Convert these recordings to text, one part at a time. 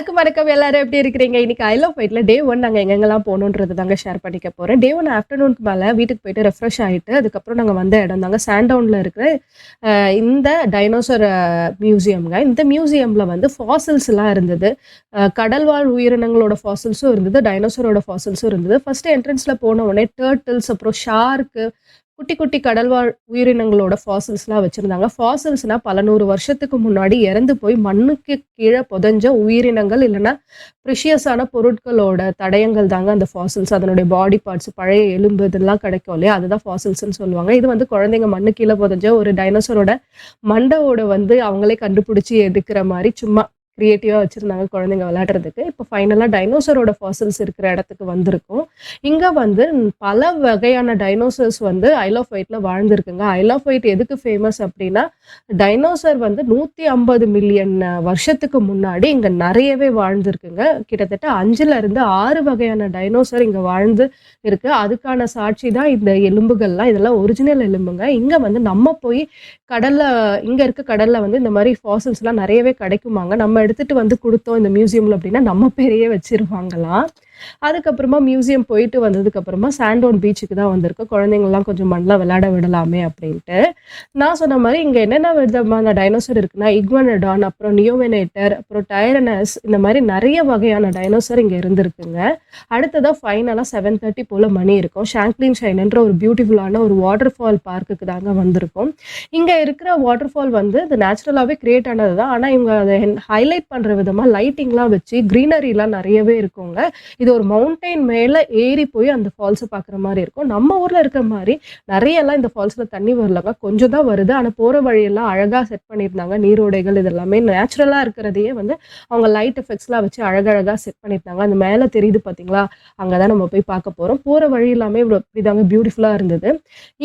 எல்லாருக்கும் வணக்கம். எல்லாரும் எப்படி இருக்கிறீங்க? இன்னைக்கு ஐ லவ் ஃபைட்ல டே 1 நாங்க எங்கெங்கலாம் போனோம்ன்றது தாங்க ஷேர் பண்ணிக்க போறேன். டே 1 ஆஃப்டர்நூனுக்கு மேல வீட்டுக்கு போயிட்டு ரெஃப்ரெஷ் ஆயிட்டு, அதுக்கப்புறம் நாங்க வந்த இடம் தாங்க சாண்டவுன்ல இருக்கிற இந்த டைனோசர் மியூசியம்ங்க. இந்த மியூசியம்ல வந்து ஃபாசில்ஸ்லாம் இருந்தது. கடல்வாழ் உயிரினங்களோட ஃபாசில்ஸும் இருந்தது, டைனோசரோட ஃபாசில்ஸும் இருந்தது. ஃபர்ஸ்ட் என்ட்ரன்ஸ்ல போன உடனே டர்ட்டில்ஸ், அப்புறம் ஷார்க்கு, குட்டி குட்டி கடல்வாழ் உயிரினங்களோட ஃபாசில்ஸ்லாம் வச்சிருந்தாங்க. ஃபாசில்ஸ்னா பல 100 வருஷத்துக்கு முன்னாடி இறந்து போய் மண்ணுக்கு கீழ புதைஞ்ச உயிரினங்கள், இல்லன்னா ப்ரிஷியஸான பொருட்களோட தடயங்கள் தாங்க அந்த ஃபாசில்ஸ். அதனுடைய பாடி பார்ட்ஸ், பழைய எலும்பு இதெல்லாம் கிடைக்கும் இல்லையா? அதுதான் ஃபாசில்ஸ்ன்னு சொல்லுவாங்க. இது வந்து குழந்தைங்க மண்ணு கீழ புதைஞ்ச ஒரு டைனோசரோட மண்டையோட வந்து அவங்களே கண்டுபிடிச்சு எடுக்கிற மாரி சும்மா கிரியேட்டிவா வச்சிருந்தாங்க குழந்தைங்க விளையாடுறதுக்கு. இப்போ ஃபைனலா டைனோசரோட ஃபாசில்ஸ் இருக்கிற இடத்துக்கு வந்திருக்கோம். இங்க வந்து பல வகையான டைனோசர்ஸ் வந்து ஐல் ஆஃப் வைட்ல வாழ்ந்திருக்குங்க. ஐல் ஆஃப் வைட் எதுக்கு ஃபேமஸ் அப்படின்னா, டைனோசர் வந்து 150 மில்லியன் வருஷத்துக்கு முன்னாடி இங்க நிறையவே வாழ்ந்திருக்குங்க. கிட்டத்தட்ட 5ல இருந்து 6 வகையான டைனோசர் இங்க வாழ்ந்து இருக்கு. அதுக்கான சாட்சி தான் இந்த எலும்புகள்லாம். இதெல்லாம் ஒரிஜினல் எலும்புங்க. இங்க வந்து நம்ம போய் கடல்ல, இங்க இருக்க கடல்ல வந்து இந்த மாதிரி ஃபாசில்ஸ்லாம் நிறையவே கிடைக்குமாங்க. நம்ம எடுத்துட்டு வந்து குடுத்தோம் இந்த மியூசியம்ல அப்படின்னா, நம்ம பேரையே வச்சிருவாங்களாம். அதுக்கப்புறமா மியூசியம் போயிட்டு வந்ததுக்கு அப்புறமா சாண்டோன் பீச்சுக்கு தான் வந்திருக்கோம். குழந்தைங்கலாம் கொஞ்சம் மண்ல விளையாட விடலாமே அப்படின்ட்டு. நான் சொன்ன மாரி இங்க என்னென்ன விதமான டைனோசர் இருக்குன்னா, இக்வனடான், அப்புறம் நியோவெனேட்டர், அப்புறம் டைரனஸ், இந்த மாரி நெறைய வகையான டைனோசர் இங்க இருந்திருக்குங்க. அடுத்ததா ஃபைனலா 7:30 போல மணி இருக்கும். ஷாங்க்லின் ஷைன்ன்ற ஒரு பியூட்டிஃபுல்லான ஒரு வாட்டர் ஃபால் பார்க்குக்கு தாங்க வந்திருக்கோம். இங்க இருக்கிற வாட்டர் ஃபால் வந்து இது நேச்சுரலாவே கிரியேட் ஆனது தான். ஆனா இவங்க அத ஹைலைட் பண்ற விதமா லைட்டிங்லாம் வச்சு கிரீனரிலாம் நெறையவே இருக்குங்க. இது ஒரு மவுண்டைன் மேல ஏறி போய் அந்த ஃபால்ஸ பார்க்குற மாரி இருக்கும். நம்ம ஊர்ல இருக்கிற மாரி நெறையலாம் இந்த ஃபால்ஸ்ல தண்ணி வரலங்க. கொஞ்சம் தான் வருது. ஆனா போற வழியெல்லாம் அழகா செட் பண்ணியிருந்தாங்க. நீரோடைகள் இதெல்லாமே நேச்சுரலா இருக்கிறதையே வந்து அவங்க லைட் எஃபெக்ட்ஸ்லாம் வச்சு அழகழகா செட் பண்ணியிருந்தாங்க. அந்த மேல தெரியுது பார்த்தீங்களா? அங்க தான் நம்ம போய் பார்க்க போறோம். போற வழி எல்லாமே இப்படிதாங்க பியூட்டிஃபுல்லா இருந்தது.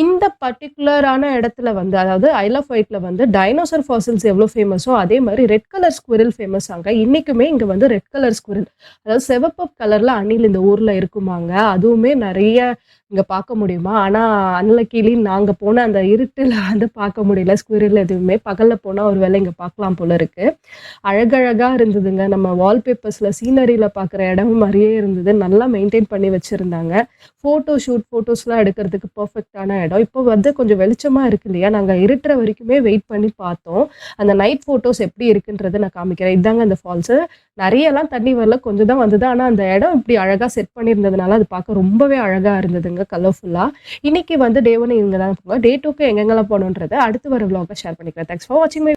இந்த பர்ட்டிகுலரான இடத்துல வந்து, அதாவது ஐல் ஆஃப் வைட்ல வந்து டைனோசர் ஃபாசில்ஸ் எவ்வளோ ஃபேமஸோ, அதே மாரி ரெட் கலர் ஸ்குவிரல் ஃபேமஸ் ஆங்க. இன்னைக்குமே இங்க வந்து ரெட் கலர் ஸ்குவிரல், அதாவது சிவப்பு கலர்ல அணில் இந்த ஊர்ல இருக்குமாங்க. அதுவுமே நெறைய இங்க பார்க்க முடியுமா? ஆனா அன்லக்கிலி நாங்க போன அந்த இருட்டுல வந்து பார்க்க முடியல ஸ்குவிரல் எதுவுமே. பகல்ல போனா ஒரு வேளை இங்க பார்க்கலாம் போல இருக்கு. அழகழகா இருந்ததுங்க. நம்ம வால்பேப்பர்ஸ்ல சீனரியில பார்க்குற இடம் மாரியே இருந்தது. நல்லா மெயின்டெயின் பண்ணி வச்சிருந்தாங்க. ஃபோட்டோஸ்லாம் எடுக்கிறதுக்கு பெர்ஃபெக்ட்டான இடம். இப்போ வந்து கொஞ்சம் வெளிச்சமா இருக்கு இல்லையா? நாங்க இருட்டுற வரைக்குமே வெயிட் பண்ணி பார்த்தோம். அந்த நைட் ஃபோட்டோஸ் எப்படி இருக்குன்றத நான் காமிக்கிறேன். இதாங்க அந்த ஃபால்ஸு. நெறையலாம் தண்ணி வரல. கொஞ்சம் தான் வந்தது. ஆனா அந்த இடம் இப்படி அழகா செட் பண்ணியிருந்ததுனால அது பார்க்க ரொம்பவே அழகா இருந்ததுங்க, கலர்ஃபுல்லா. இன்னைக்கு வந்து டே 1 இங்க தான் போங்க. டே 2க்கு எங்கெங்கலாம் போனோன்றத அடுத்து வர விலாக்ல ஷேர் பண்ணிக்கிறேன். தேங்க்ஸ் ஃபார் வாட்சிங் மை